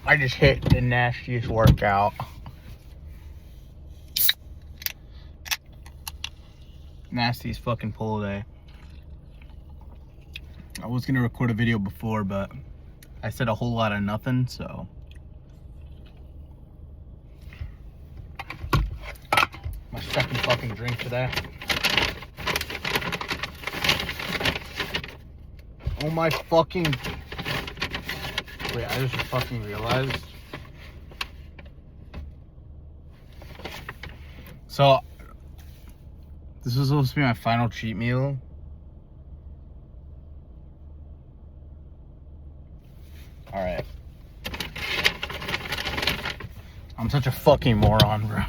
I just hit the nastiest workout. Nastiest fucking pull day. I was gonna record a video before, but I said a whole lot of nothing, so. My second fucking drink today. Oh my fucking. Wait, I just fucking realized. So, this was supposed to be my final cheat meal. Alright. I'm such a fucking moron, bro.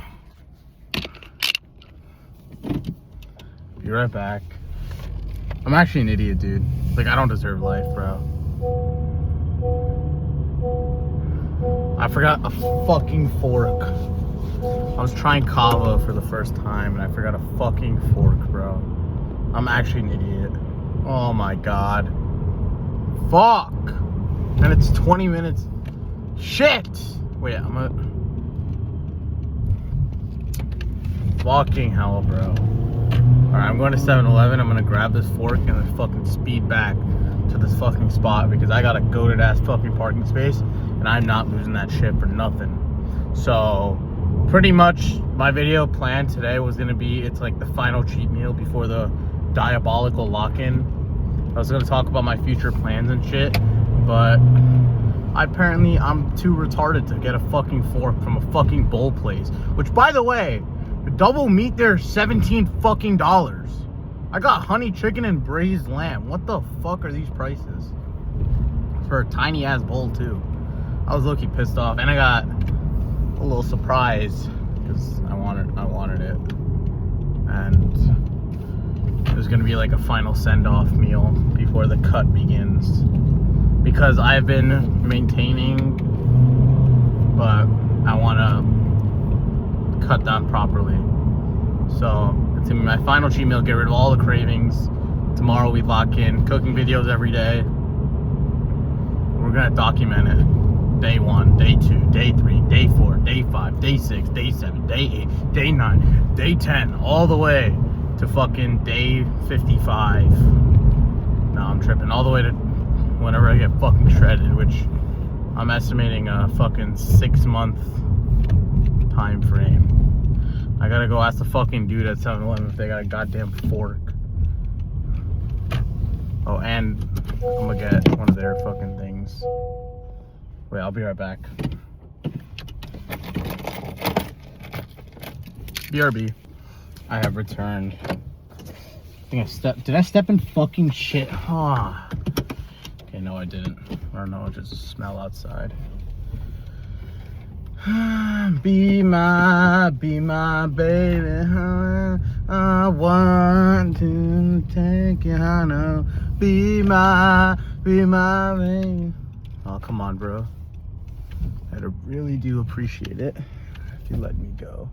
Be right back. I'm actually an idiot, dude. Like, I don't deserve life, bro. I forgot a fucking fork. I was trying kava for the first time and I forgot a fucking fork, bro. I'm actually an idiot. Oh my god. Fuck! And it's 20 minutes. Shit! Wait, I'm a... Fucking hell, bro. Alright, I'm going to 7-Eleven. I'm gonna grab this fork and then fucking speed back to this fucking spot because I got a goated ass fucking parking space and I'm not losing that shit for nothing. So, pretty much my video plan today was gonna be, it's like the final cheat meal before the diabolical lock-in. I was gonna talk about my future plans and shit, but apparently I'm too retarded to get a fucking fork from a fucking bowl place. Which, by the way, the double meat there is $17 fucking dollars. I got honey chicken and braised lamb. What the fuck are these prices? For a tiny ass bowl too. I was low-key pissed off, and I got a little surprise because I wanted it, and it was gonna be like a final send-off meal before the cut begins because I've been maintaining, but I want to cut down properly. So it's gonna be my final cheat meal. Get rid of all the cravings. Tomorrow we lock in cooking videos every day. We're gonna document it. Day 1, day 2, day 3, day 4, day 5, day 6, day 7, day 8, day 9, day 10, all the way to fucking day 55. No, I'm tripping. All the way to whenever I get fucking shredded, which I'm estimating a fucking 6-month time frame. I gotta go ask the fucking dude at 7-Eleven if they got a goddamn fork. Oh, and I'm gonna get one of their fucking things. Wait, I'll be right back. BRB. I have returned. I think did I step in fucking shit? Ah. Okay, no I didn't. Or no, it just smell outside. Be my baby. I want to take you, I know. Be my baby. Oh, come on, bro. I really do appreciate it if you let me go.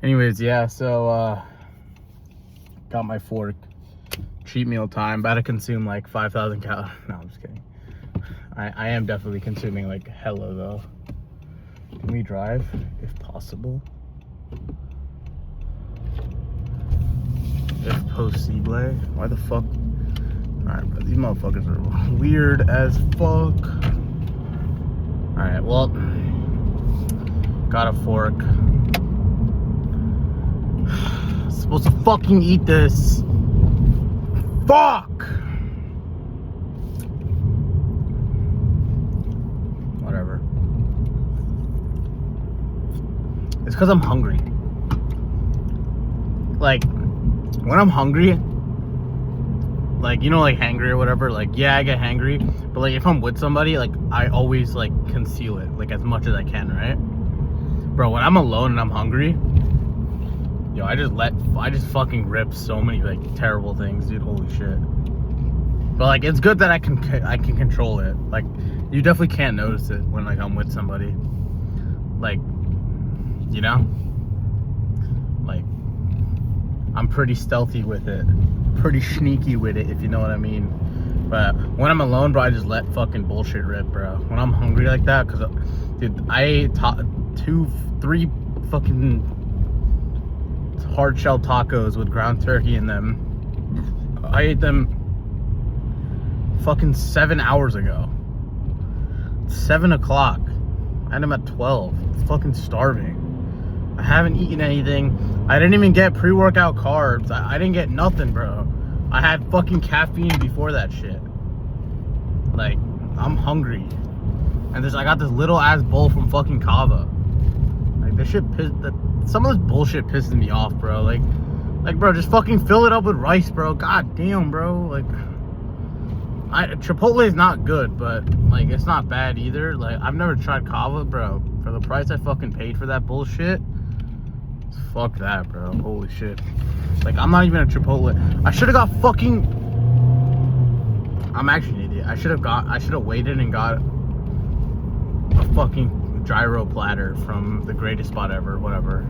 Anyways, yeah, so got my fork. Cheat meal time. About to consume like 5,000 calories. No, I'm just kidding. I am definitely consuming like hella though. Can we drive if possible? If possible. Why the fuck? Alright, bro, these motherfuckers are weird as fuck. Alright, well, got a fork. Supposed to fucking eat this. Fuck! Whatever. It's because I'm hungry. Like, when I'm hungry, like, you know, like hangry or whatever, like, yeah, I get hangry, but like if I'm with somebody, like, I always like conceal it, like, as much as I can, right? Bro, when I'm alone and I'm hungry, yo, I just fucking rip so many like terrible things, dude. Holy shit. But like, it's good that I can control it. Like, you definitely can't notice it when like I'm with somebody. Like, you know? Like, I'm pretty stealthy with it. Pretty sneaky with it, if you know what I mean. But when I'm alone, bro, I just let fucking bullshit rip, bro. When I'm hungry like that, because, dude, I ate 3 fucking hard shell tacos with ground turkey in them. I ate them fucking 7 hours ago. 7 o'clock. I had them at 12. Fucking starving. I haven't eaten anything. I didn't even get pre-workout carbs. I didn't get nothing, bro. I had fucking caffeine before that shit. Like, I'm hungry. And I got this little ass bowl from fucking Kava. Like, this shit some of this bullshit pisses me off, bro. Like, bro, just fucking fill it up with rice, bro. God damn, bro. Like, Chipotle is not good, but, like, it's not bad either. Like, I've never tried Kava, bro. For the price I fucking paid for that bullshit, fuck that, bro. Holy shit. Like, I'm not even a Chipotle. I should have got fucking... I'm actually an idiot. I should have waited and got a fucking gyro platter from the greatest spot ever, whatever.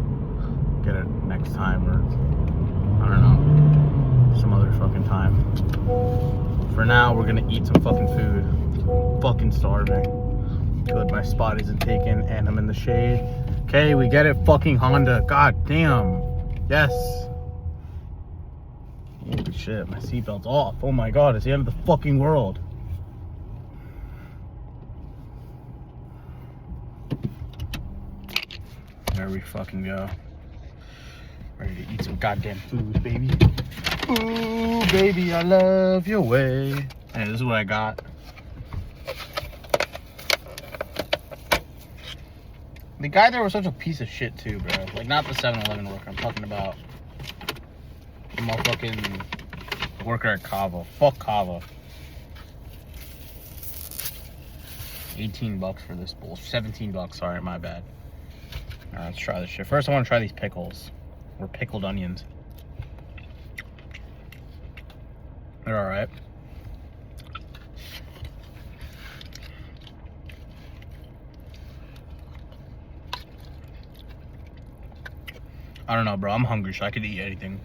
Get it next time, or I don't know, some other fucking time. For now, we're gonna eat some fucking food. Fucking starving. Good, my spot isn't taken and I'm in the shade. Okay, we get it, fucking Honda. God damn. Yes. Holy shit, my seatbelt's off. Oh my god, it's the end of the fucking world. There we fucking go. Ready to eat some goddamn food, baby. Ooh, baby, I love your way. Hey, this is what I got. The guy there was such a piece of shit too, bro. Like, not the 7-Eleven worker. I'm talking about the motherfucking worker at Kava. Fuck Kava. $18 for this bull. $17, sorry, my bad. Alright, let's try this shit. First, I want to try these pickles. Or pickled onions. They're alright. I don't know, bro. I'm hungry, so I could eat anything.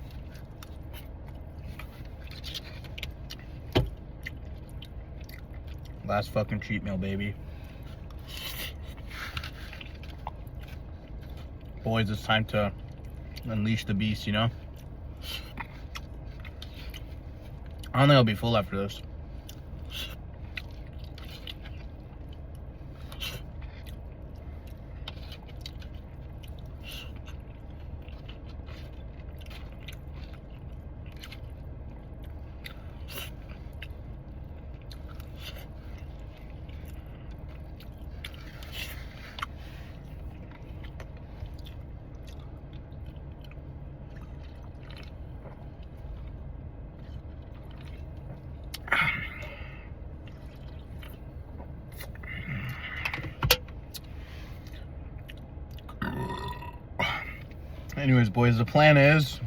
Last fucking cheat meal, baby. Boys, it's time to unleash the beast, you know? I don't think I'll be full after this. Anyways, boys, the plan is,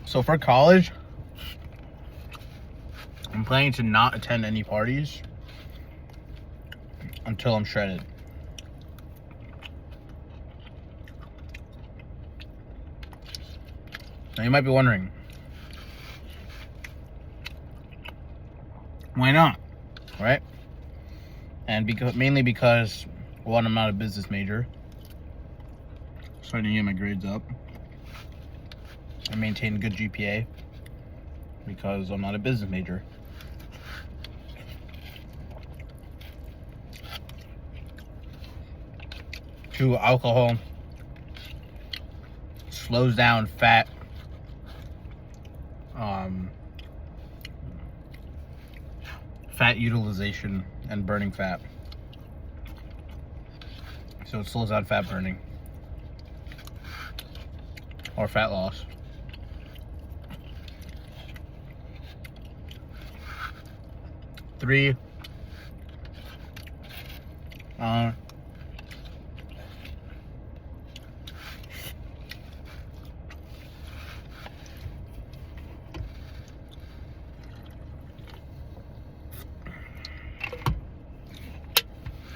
so for college, I'm planning to not attend any parties until I'm shredded. Now you might be wondering, why not, right? And mainly because, one, I'm not a business major. Starting to get my grades up. I maintain a good GPA because I'm not a business major. 2, alcohol slows down fat utilization and burning fat. So it slows down fat burning. Or fat loss. Three,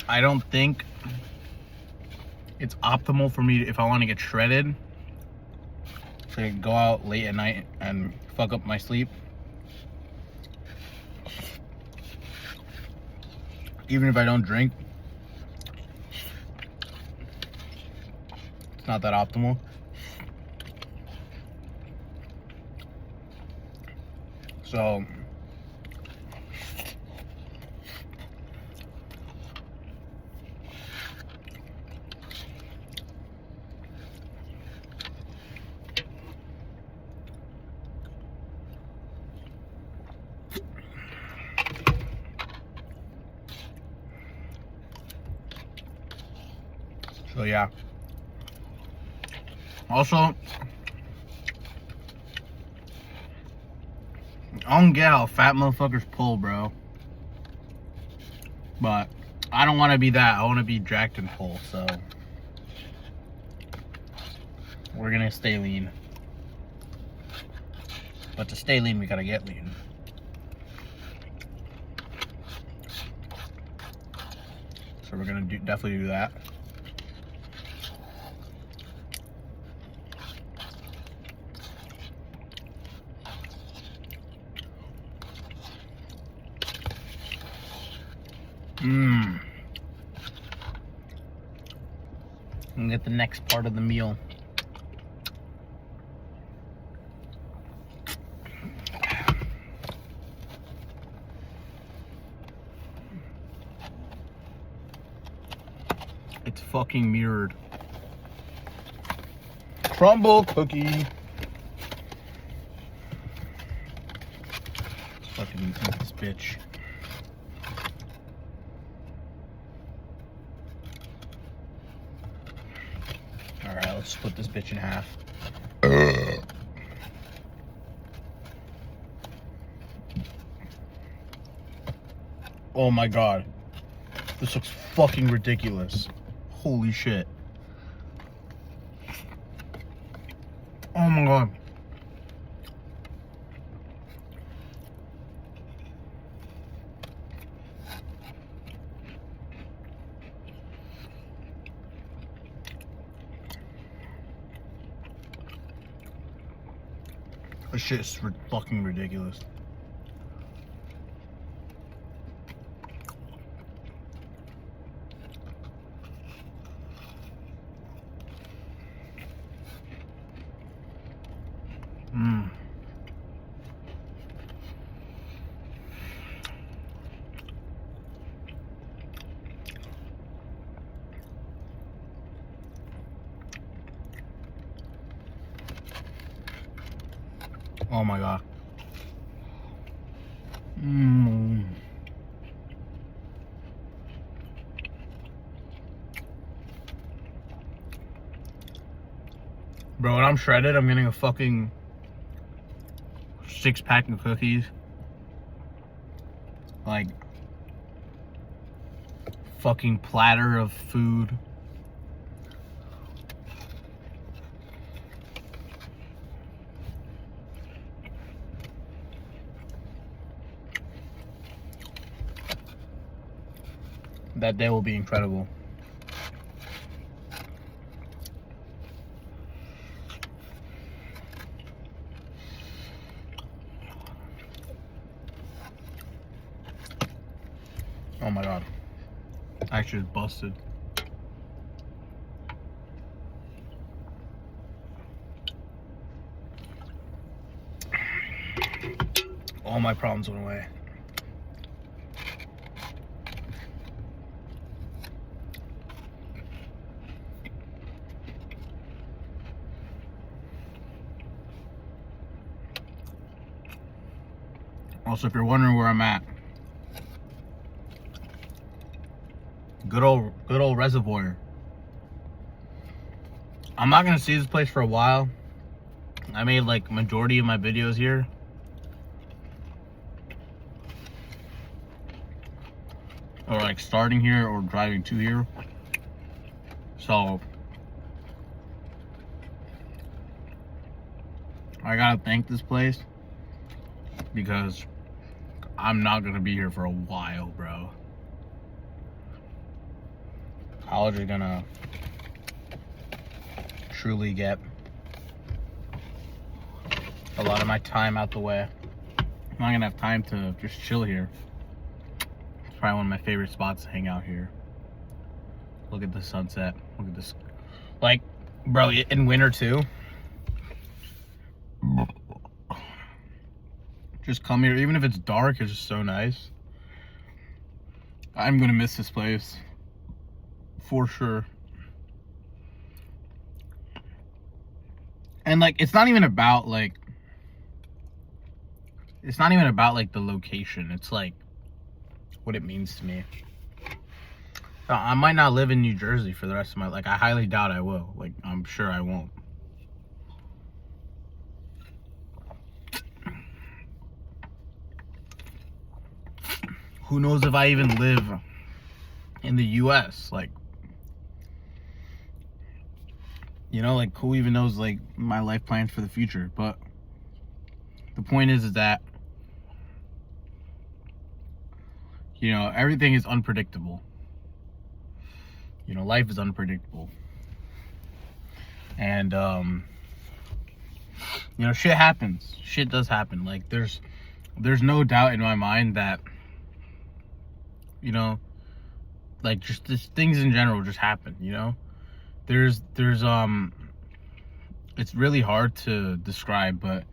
I don't think it's optimal for me if I want to get shredded to go out late at night and fuck up my sleep. even if I don't drink, it's not that optimal. So yeah. Also, I don't get how fat motherfuckers pull, bro. But I don't want to be that. I want to be jacked and full, so we're gonna stay lean. But to stay lean, we gotta get lean. So we're gonna definitely do that. And get the next part of the meal. It's fucking mirrored. Crumble cookie. Let's fucking eat this bitch. Alright, let's split this bitch in half. Oh my god. This looks fucking ridiculous. Holy shit. Oh my god. This shit is fucking ridiculous. Oh my god. Bro, when I'm shredded, I'm getting a fucking 6-pack of cookies. Like, fucking platter of food. That day will be incredible. Oh my god. Actually, it's busted. All my problems went away. Also, if you're wondering where I'm at, good old Reservoir. I'm not gonna see this place for a while. I made like majority of my videos here. Or like starting here or driving to here. So I gotta thank this place because I'm not gonna be here for a while, bro. College is gonna truly get a lot of my time out the way. I'm not gonna have time to just chill here. probably one of my favorite spots to hang out here. Look at the sunset. Look at this. Like, bro, in winter too. Just come here, even if it's dark, it's just so nice. I'm gonna miss this place for sure. And like, it's not even about like the location. It's like what it means to me. I might not live in New Jersey for the rest of my life. I highly doubt I will. Like, I'm sure I won't. Who knows if I even live in the US? Like, you know, like, who even knows, like, my life plans for the future? But the point is that, you know, everything is unpredictable. You know, life is unpredictable. And, you know, shit happens. Shit does happen. Like, there's no doubt in my mind that, you know, like, just things in general just happen, you know? There's it's really hard to describe, but,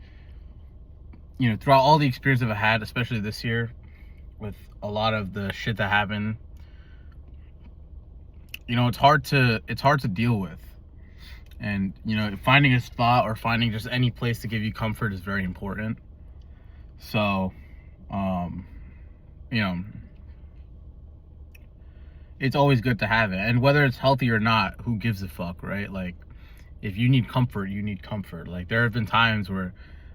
you know, throughout all the experience I've had, especially this year, with a lot of the shit that happened, you know, it's hard to deal with. And, you know, finding a spot or finding just any place to give you comfort is very important. So, you know, it's always good to have it. And whether it's healthy or not, who gives a fuck, right? Like, if you need comfort, you need comfort. Like, there have been times where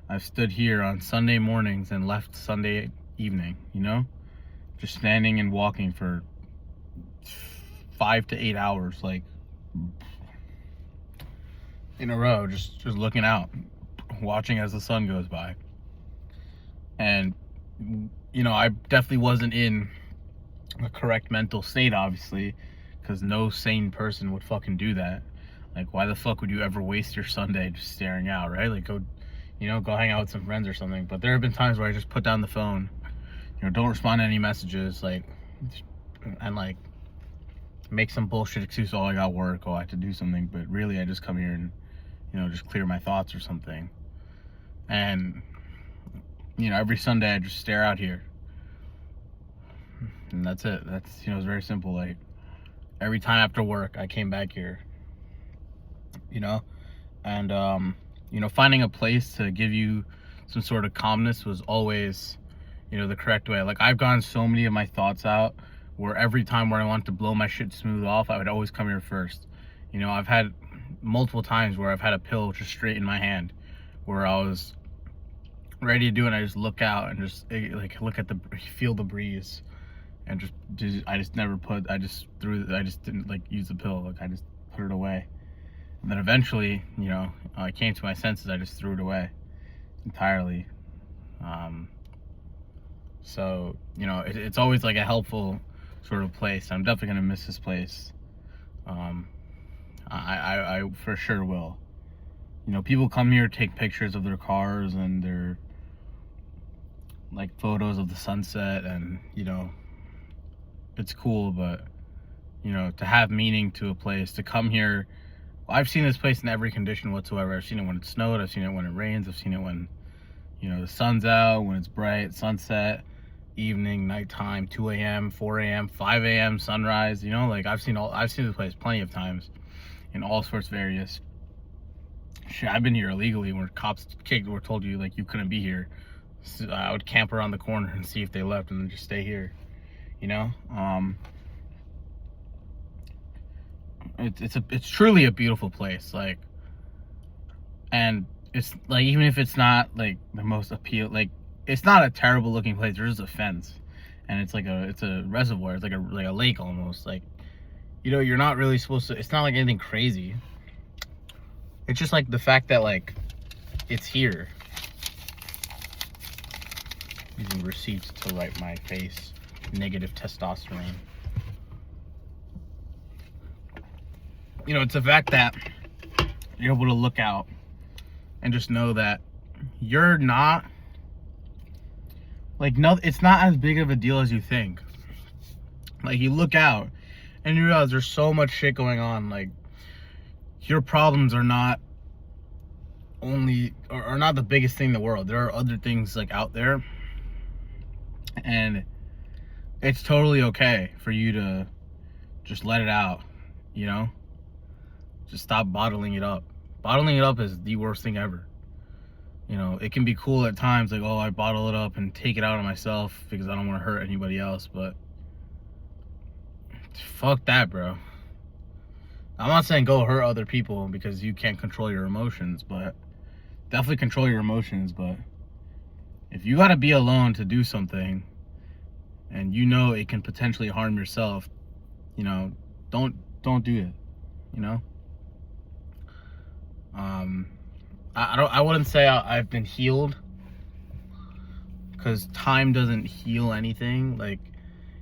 I've stood here on Sunday mornings and left Sunday evening, you know? Just standing and walking for 5 to 8 hours, like, in a row, just looking out, watching as the sun goes by. And, you know, I definitely wasn't in a correct mental state, obviously, because no sane person would fucking do that. Like, why the fuck would you ever waste your Sunday just staring out, right? Like, go, you know, go hang out with some friends or something. But there have been times where I just put down the phone, you know, don't respond to any messages, like, and like, make some bullshit excuse, oh, I got work, oh, I have to do something. But really, I just come here and, you know, just clear my thoughts or something. And, you know, every Sunday I just stare out here. And that's it. That's, you know, it's very simple. Like, every time after work, I came back here, you know? And, you know, finding a place to give you some sort of calmness was always, you know, the correct way. Like, I've gotten so many of my thoughts out where every time where I want to blow my shit smooth off, I would always come here first. You know, I've had multiple times where I've had a pill just straight in my hand, where I was ready to do it, and I just look out and just, like, feel the breeze. And I just didn't, like, use the pill. Like, I just put it away. And then eventually, you know, I came to my senses. I just threw it away entirely. So, you know, it's always like a helpful sort of place. I'm definitely gonna miss this place. I for sure will. You know, people come here, take pictures of their cars and their, like, photos of the sunset, and, you know, it's cool, but, you know, to have meaning to a place, to come here. I've seen this place in every condition whatsoever. I've seen it when it snowed, I've seen it when it rains, I've seen it when, you know, the sun's out, when it's bright, sunset, evening, nighttime, 2 a.m., 4 a.m., 5 a.m., sunrise, you know, like, I've seen this place plenty of times in all sorts of areas. Shit, I've been here illegally where cops were told you, like, you couldn't be here. So I would camp around the corner and see if they left and then just stay here. You know, it's truly a beautiful place. Like, and it's like, even if it's not like the most like, it's not a terrible looking place. There's a fence, and it's a reservoir. It's like a lake almost. Like, you know, you're not really supposed to. It's not like anything crazy. It's just like the fact that, like, it's here. Using receipts to wipe my face. Negative testosterone. You know, it's the fact that you're able to look out and just know that you're not, like, no, it's not as big of a deal as you think. Like, you look out and you realize there's so much shit going on. Like, your problems are not are not the biggest thing in the world. There are other things like out there, and it's totally okay for you to just let it out, you know? Just stop bottling it up. Bottling it up is the worst thing ever. You know, it can be cool at times, like, oh, I bottle it up and take it out on myself because I don't want to hurt anybody else, but fuck that, bro. I'm not saying go hurt other people because you can't control your emotions, but definitely control your emotions. But if you gotta be alone to do something and you know it can potentially harm yourself, you know, don't do it, you know? I wouldn't say I've been healed, because time doesn't heal anything. Like,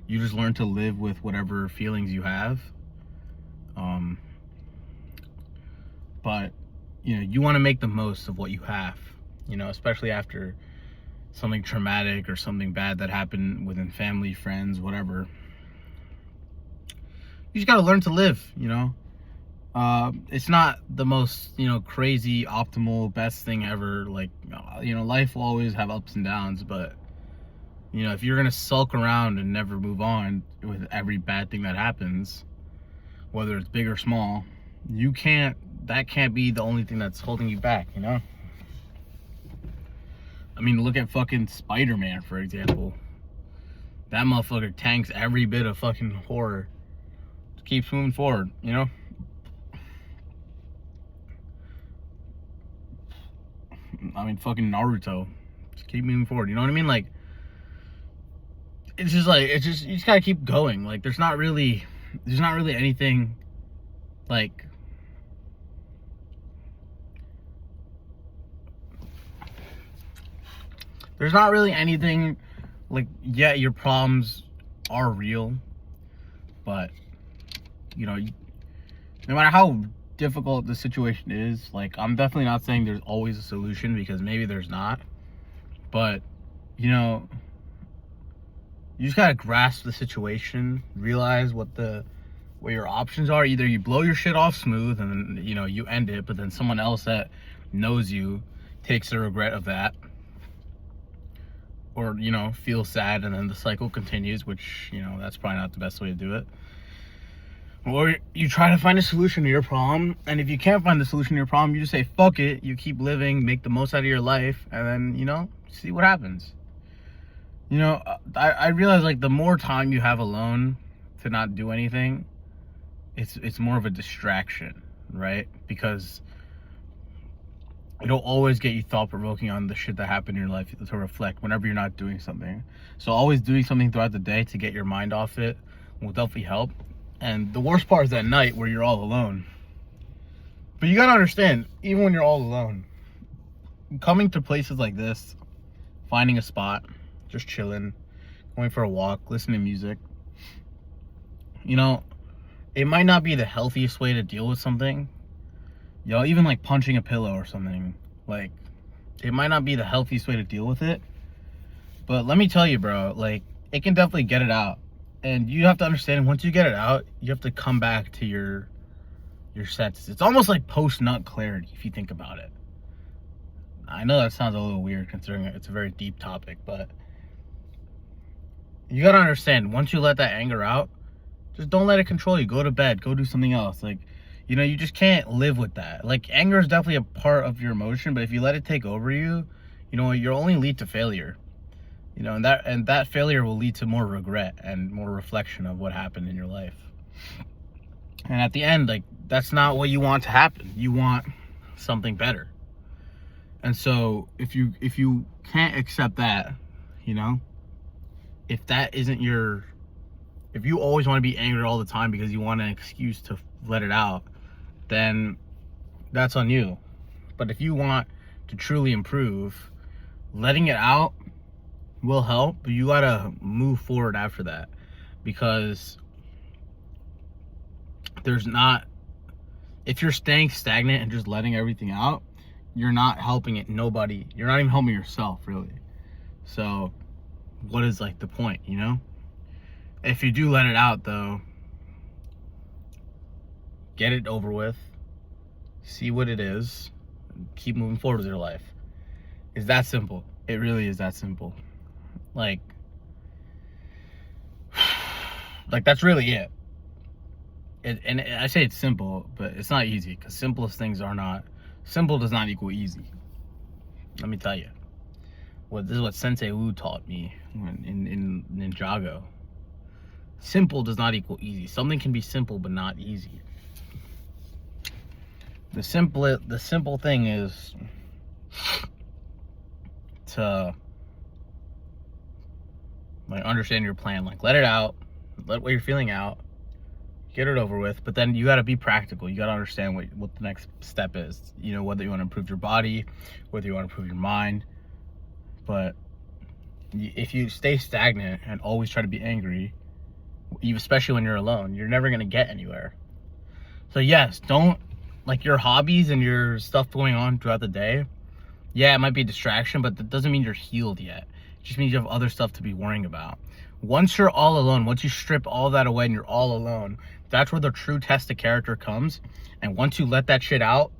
you just learn to live with whatever feelings you have. But you know, you want to make the most of what you have, you know, especially after something traumatic or something bad that happened within family, friends, whatever. You just got to learn to live, you know? It's not the most, you know, crazy, optimal, best thing ever. Like, you know, life will always have ups and downs, but, you know, if you're going to sulk around and never move on with every bad thing that happens, whether it's big or small, that can't be the only thing that's holding you back, you know? I mean, look at fucking Spider-Man, for example. That motherfucker tanks every bit of fucking horror. Keeps moving forward, you know? I mean, fucking Naruto. Just keep moving forward, you know what I mean? Like, you just gotta keep going. Like, there's not really anything, like, yeah, your problems are real, but, you know, no matter how difficult the situation is, like, I'm definitely not saying there's always a solution, because maybe there's not, but, you know, you just gotta grasp the situation, realize what your options are. Either you blow your shit off smooth and then, you know, you end it, but then someone else that knows you takes the regret of that, or, you know, feel sad and then the cycle continues, which, you know, that's probably not the best way to do it. Or you try to find a solution to your problem, and if you can't find the solution to your problem, you just say fuck it, you keep living, make the most out of your life, and then, you know, see what happens. You know, I realize, like, the more time you have alone to not do anything, it's more of a distraction, right? Because it'll always get you thought-provoking on the shit that happened in your life to reflect whenever you're not doing something. So always doing something throughout the day to get your mind off it will definitely help. And the worst part is at night where you're all alone. But you gotta understand, even when you're all alone, coming to places like this, finding a spot, just chilling, going for a walk, listening to music, you know, it might not be the healthiest way to deal with something. You know, even like punching a pillow or something, like, it might not be the healthiest way to deal with it. But let me tell you, bro, like, it can definitely get it out. And you have to understand, once you get it out, you have to come back to your senses. It's almost like post-nut clarity, if you think about it. I know that sounds a little weird considering it's a very deep topic, but you gotta understand, once you let that anger out, just don't let it control you. Go to bed, go do something else. Like, you know, you just can't live with that. Like, anger is definitely a part of your emotion, but if you let it take over you, you know, you'll only lead to failure. You know, and that failure will lead to more regret and more reflection of what happened in your life. And at the end, like, that's not what you want to happen. You want something better. And so if you can't accept that, you know, if you always want to be angry all the time because you want an excuse to let it out, then that's on you. But if you want to truly improve, letting it out will help, but you gotta move forward after that, because if you're staying stagnant and just letting everything out, you're not helping you're not even helping yourself, really. So what is, like, the point, you know? If you do let it out, though, get it over with, see what it is, and keep moving forward with your life. It's that simple. It really is that simple. Like that's really it. And I say it's simple, but it's not easy, because simplest things are not. Simple does not equal easy. Let me tell you. This is what Sensei Wu taught me in Ninjago. Simple does not equal easy. Something can be simple but not easy. The simple thing is to like understand your plan. Like, let it out, let what you're feeling out, get it over with. But then you got to be practical. You got to understand what the next step is. You know, whether you want to improve your body, whether you want to improve your mind. But if you stay stagnant and always try to be angry, especially when you're alone, you're never going to get anywhere. So yes, don't, like, your hobbies and your stuff going on throughout the day, yeah, it might be a distraction, but that doesn't mean you're healed yet. It just means you have other stuff to be worrying about. Once you're all alone, once you strip all that away and you're all alone, that's where the true test of character comes. And once you let that shit out,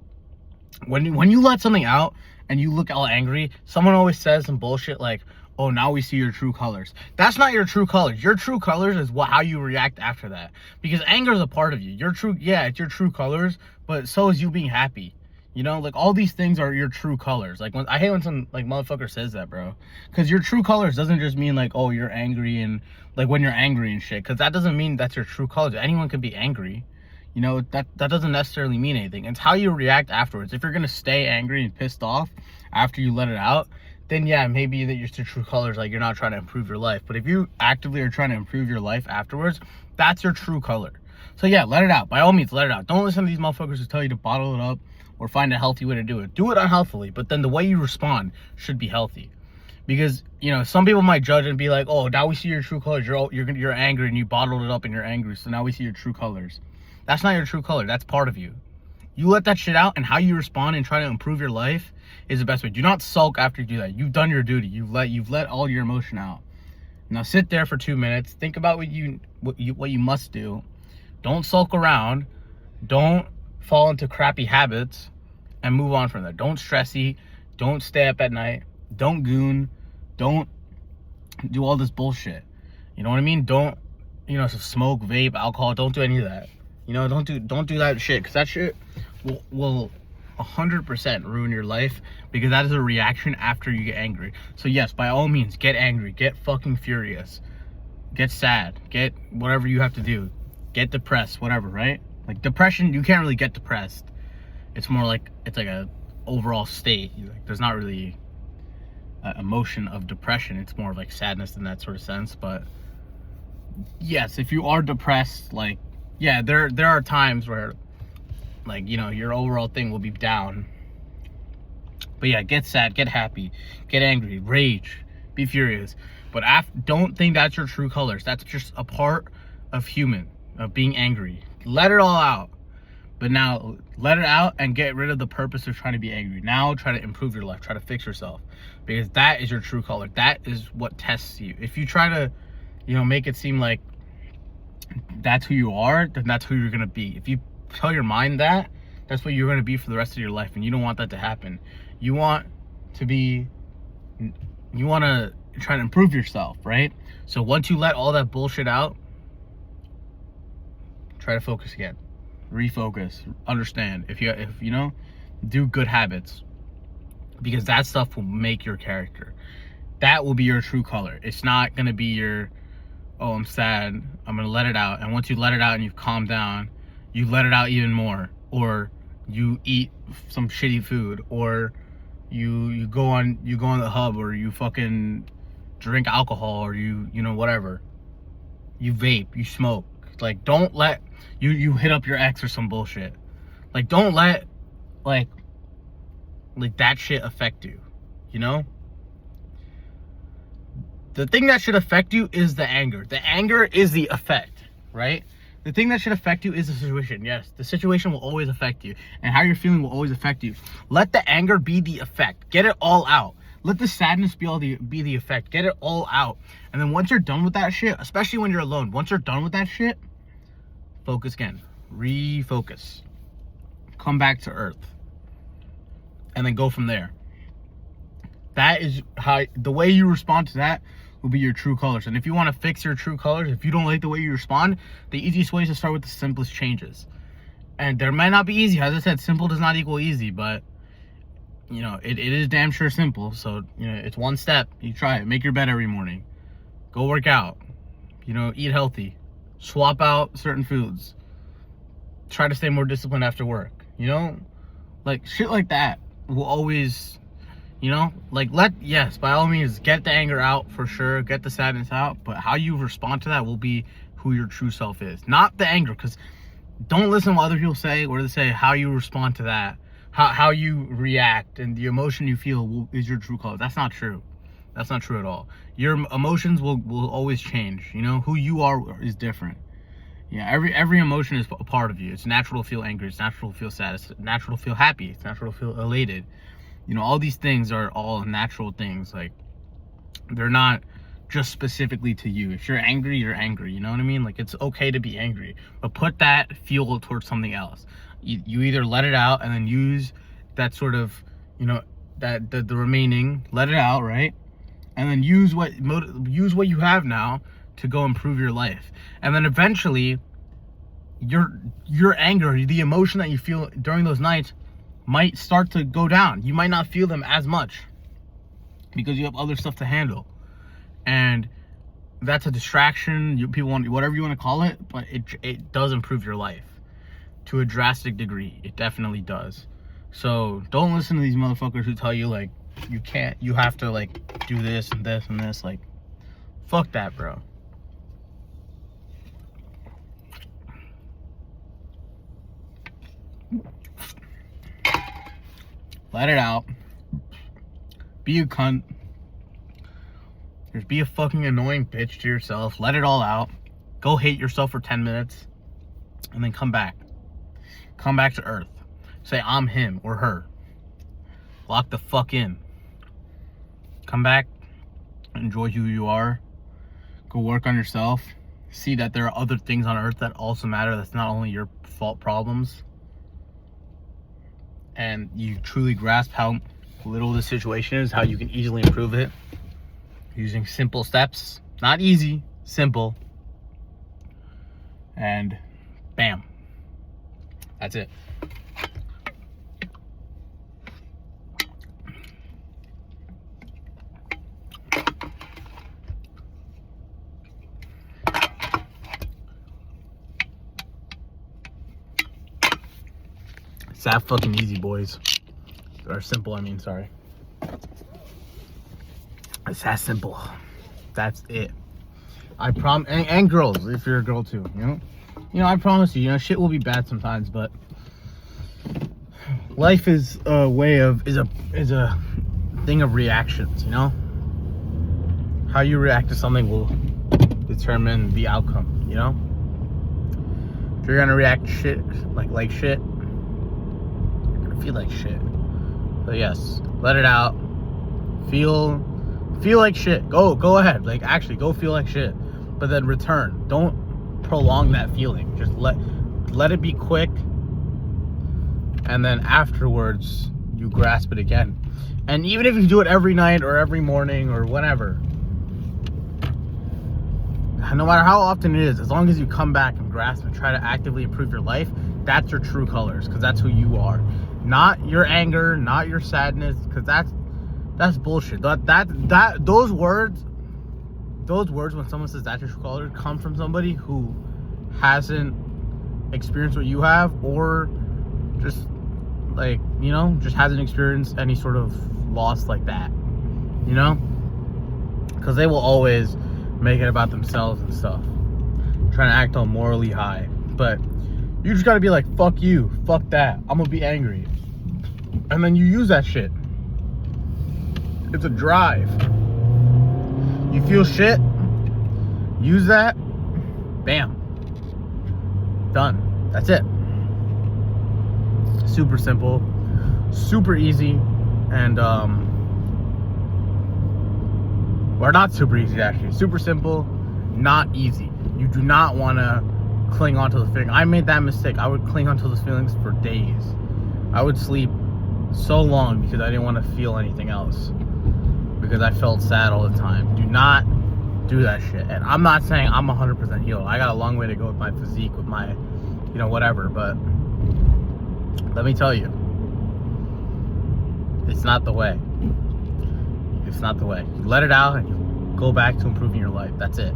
when you let something out and you look all angry, someone always says some bullshit like, oh, now we see your true colors. That's not your true colors. Your true colors is how you react after that. Because anger is a part of you. It's your true colors, but so is you being happy. You know, like, all these things are your true colors. Like, I hate when some, like, motherfucker says that, bro. Because your true colors doesn't just mean, like, oh, you're angry and, like, when you're angry and shit. Because that doesn't mean that's your true colors. Anyone can be angry. You know, that doesn't necessarily mean anything. It's how you react afterwards. If you're going to stay angry and pissed off after you let it out, then yeah, maybe that your true colors, like, you're not trying to improve your life. But if you actively are trying to improve your life afterwards, that's your true color. So yeah, let it out. By all means, let it out. Don't listen to these motherfuckers who tell you to bottle it up or find a healthy way to do it. Do it unhealthily, but then the way you respond should be healthy. Because, you know, some people might judge and be like, oh, now we see your true colors. You're angry and you bottled it up and you're angry, so now we see your true colors. That's not your true color. That's part of you. You let that shit out, and how you respond and try to improve your life is the best way. Do not sulk after you do that. You've done your duty. You've let all your emotion out. Now sit there for 2 minutes. Think about what you must do. Don't sulk around. Don't fall into crappy habits, and move on from there. Don't stressy. Don't stay up at night. Don't goon. Don't do all this bullshit. You know what I mean? Don't, smoke, vape, alcohol. Don't do any of that. You know, don't do that shit, because that shit will 100% ruin your life, because that is a reaction after you get angry. So yes, by all means, get angry, get fucking furious, get sad, get whatever you have to do, get depressed, whatever, right? Like, depression, you can't really get depressed. It's more like, it's like a overall state. Like, there's not really an emotion of depression. It's more like sadness in that sort of sense. But yes, if you are depressed, like, yeah, there are times where, like, your overall thing will be down. But yeah, get sad, get happy, get angry, rage, be furious. But don't think that's your true colors. That's just a part of being angry. Let it all out. But now, let it out and get rid of the purpose of trying to be angry. Now, try to improve your life. Try to fix yourself. Because that is your true color. That is what tests you. If you try to, make it seem like that's who you are, then that's who you're going to be. If you tell your mind that's what you're going to be for the rest of your life. And you don't want that to happen. You want to try to improve yourself, right? So once you let all that bullshit out, try to focus again. Refocus, understand, if do good habits, because that stuff will make your character. That will be your true color. It's not going to be your, oh, I'm sad, I'm going to let it out. And once you let it out and you've calmed down, you let it out even more. Or you eat some shitty food, or you go on the hub, or you fucking drink alcohol, or whatever. You vape, you smoke. Like, don't let you hit up your ex or some bullshit. Like, don't let like that shit affect you. The thing that should affect you is the anger. The anger is the effect, right? The thing that should affect you is the situation. Yes, the situation will always affect you, and how you're feeling will always affect you. Let the anger be the effect. Get it all out. Let the sadness be the effect. Get it all out. And then once you're done with that shit, especially when you're alone, once you're done with that shit, focus again. Refocus. Come back to earth. And then go from there. That is how, the way you respond to that will be your true colors. And if you want to fix your true colors, if you don't like the way you respond, the easiest way is to start with the simplest changes. And there might not be easy. As I said, simple does not equal easy, but you know, it is damn sure simple. So, you know, it's one step. You try it. Make your bed every morning. Go work out. You know, eat healthy. Swap out certain foods. Try to stay more disciplined after work. You know, like shit like that will always, you know, like yes, by all means, get the anger out for sure. Get the sadness out. But how you respond to that will be who your true self is. Not the anger, because don't listen to what other people say, or they say how you respond to that. How you react and the emotion you feel is your true color. That's not true. That's not true at all. Your emotions will always change. You know, who you are is different. Yeah, every emotion is a part of you. It's natural to feel angry. It's natural to feel sad. It's natural to feel happy. It's natural to feel elated. You know, all these things are all natural things. Like, they're not just specifically to you. If you're angry, you're angry. You know what I mean? Like, it's okay to be angry, but put that fuel towards something else. You either let it out and then use that sort of, you know, that the remaining, let it out, right? And then use what you have now to go improve your life. And then eventually your anger, the emotion that you feel during those nights might start to go down. You might not feel them as much because you have other stuff to handle. And that's a distraction. People want, whatever you want to call it, but it does improve your life. To a drastic degree, it definitely does. So don't listen to these motherfuckers who tell you like you have to like do this and this and this. Like, fuck that, bro. Let it out. Be a cunt. Just be a fucking annoying bitch to yourself. Let it all out. Go hate yourself for 10 minutes and then come back. Come back to earth. Say, I'm him or her. Lock the fuck in. Come back. Enjoy who you are. Go work on yourself. See that there are other things on earth that also matter. That's not only your fault problems. And you truly grasp how little the situation is, how you can easily improve it. Using simple steps. Not easy, simple. And bam. That's it. It's that fucking easy, boys. Or simple, I mean, sorry. It's that simple. That's it. I promise, and girls, if you're a girl too, you know? You know, I promise you, shit will be bad sometimes, but life is a way of, is a thing of reactions, you know? How you react to something will determine the outcome, you know? If you're gonna react shit, like shit, you're gonna feel like shit. But yes, let it out. Feel like shit. Go ahead. Like, actually, go feel like shit. But then return. Don't prolong that feeling. Just let it be quick, and then afterwards you grasp it again. And even if you do it every night or every morning or whatever, no matter how often it is, as long as you come back and grasp and try to actively improve your life, that's your true colors, because that's who you are. Not your anger, not your sadness, because that's bullshit. Those words when someone says that's your true color come from somebody who hasn't experienced what you have, or just like, just hasn't experienced any sort of loss like that, because they will always make it about themselves and stuff, trying to act all morally high. But you just gotta be like, fuck you, fuck that, I'm gonna be angry, and then you use that shit. It's a drive. You feel shit, use that, bam, done. That's it. Super simple, super easy, and Or not super easy, actually. Super simple, not easy. You do not want to cling onto the feeling. I made that mistake. I would cling onto those feelings for days. I would sleep so long because I didn't want to feel anything else, because I felt sad all the time. Do not do that shit. And I'm not saying I'm 100% healed. I got a long way to go with my physique, with my, you know, whatever. But let me tell you, it's not the way. It's not the way. You let it out and you go back to improving your life. That's it.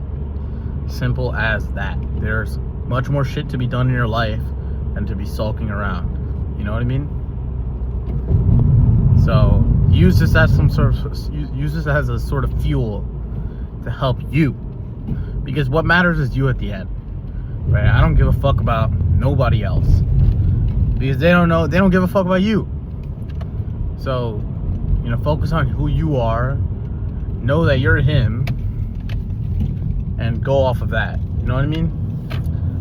Simple as that. There's much more shit to be done in your life than to be sulking around. You know what I mean? So use this as a sort of fuel to help you, because what matters is you at the end, right? I don't give a fuck about nobody else, because they don't give a fuck about you. So, you know, focus on who you are, know that you're him, and go off of that. You know what I mean?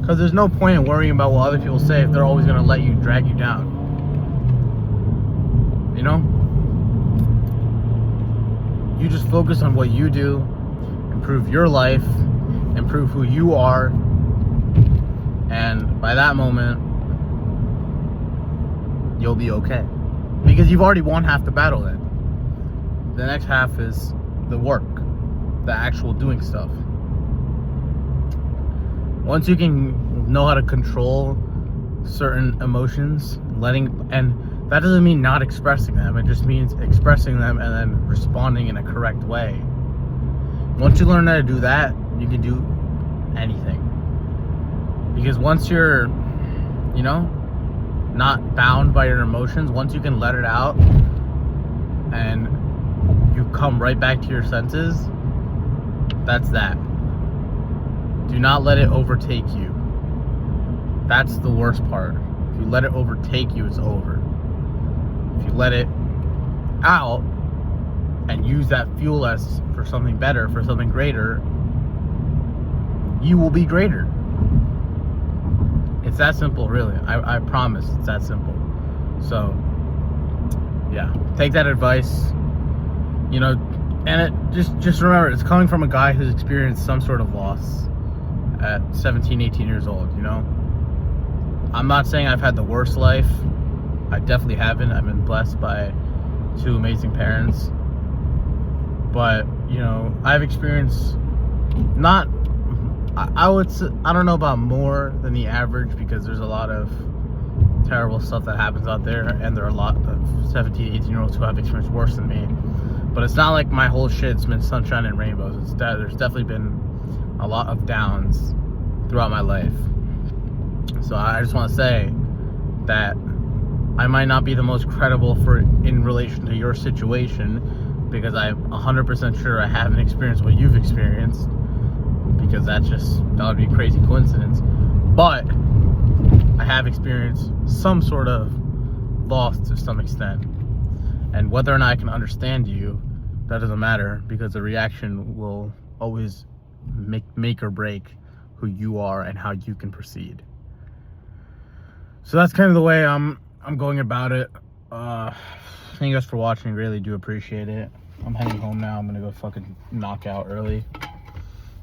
Because there's no point in worrying about what other people say if they're always going to let you, drag you down. You know? You just focus on what you do, improve your life, improve who you are, and by that moment, you'll be okay. Because you've already won half the battle then. The next half is the work, the actual doing stuff. Once you can know how to control certain emotions, and that doesn't mean not expressing them. It just means expressing them and then responding in a correct way. Once you learn how to do that, you can do anything. Because once you're, you know, not bound by your emotions, once you can let it out and you come right back to your senses, that's that. Do not let it overtake you. That's the worst part. If you let it overtake you, it's over. If you let it out and use that fuel as for something better, for something greater, you will be greater. It's that simple, really. I promise it's that simple. So, yeah, take that advice. You know, and it just remember, it's coming from a guy who's experienced some sort of loss at 17, 18 years old, you know? I'm not saying I've had the worst life. I definitely haven't. I've been blessed by two amazing parents. But, you know, I've experienced I don't know about more than the average, because there's a lot of terrible stuff that happens out there, and there are a lot of 17, 18-year-olds who have experienced worse than me. But it's not like my whole shit's been sunshine and rainbows. There's definitely been a lot of downs throughout my life. So I just want to say that I might not be the most credible in relation to your situation, because I'm 100% sure I haven't experienced what you've experienced, because that would be a crazy coincidence. But I have experienced some sort of loss to some extent, and whether or not I can understand you, that doesn't matter, because the reaction will always make or break who you are and how you can proceed. So that's kind of the way I'm going about it. Thank you guys for watching. Really do appreciate it. I'm heading home now. I'm gonna go fucking knock out early,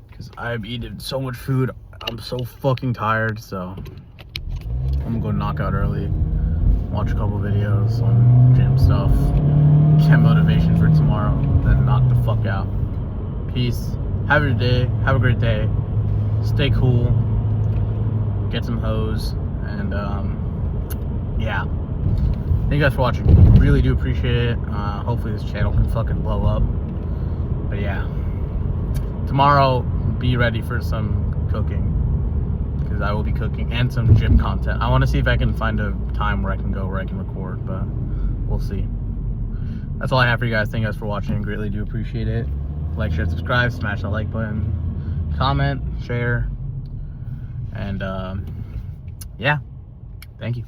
because I've eaten so much food. I'm so fucking tired, so I'm gonna go knock out early, watch a couple videos on gym stuff, get motivation for tomorrow, then knock the fuck out. Peace. Have your day. Have a great day. Stay cool. Get some hoes. And yeah. Thank you guys for watching. Really do appreciate it. Hopefully this channel can fucking blow up. But yeah. Tomorrow, be ready for some cooking, because I will be cooking, and some gym content. I want to see if I can find a time where I can record, but we'll see. That's all I have for you guys. Thank you guys for watching. Greatly do appreciate it. Like, share, subscribe, smash that like button, comment, share, and yeah, thank you.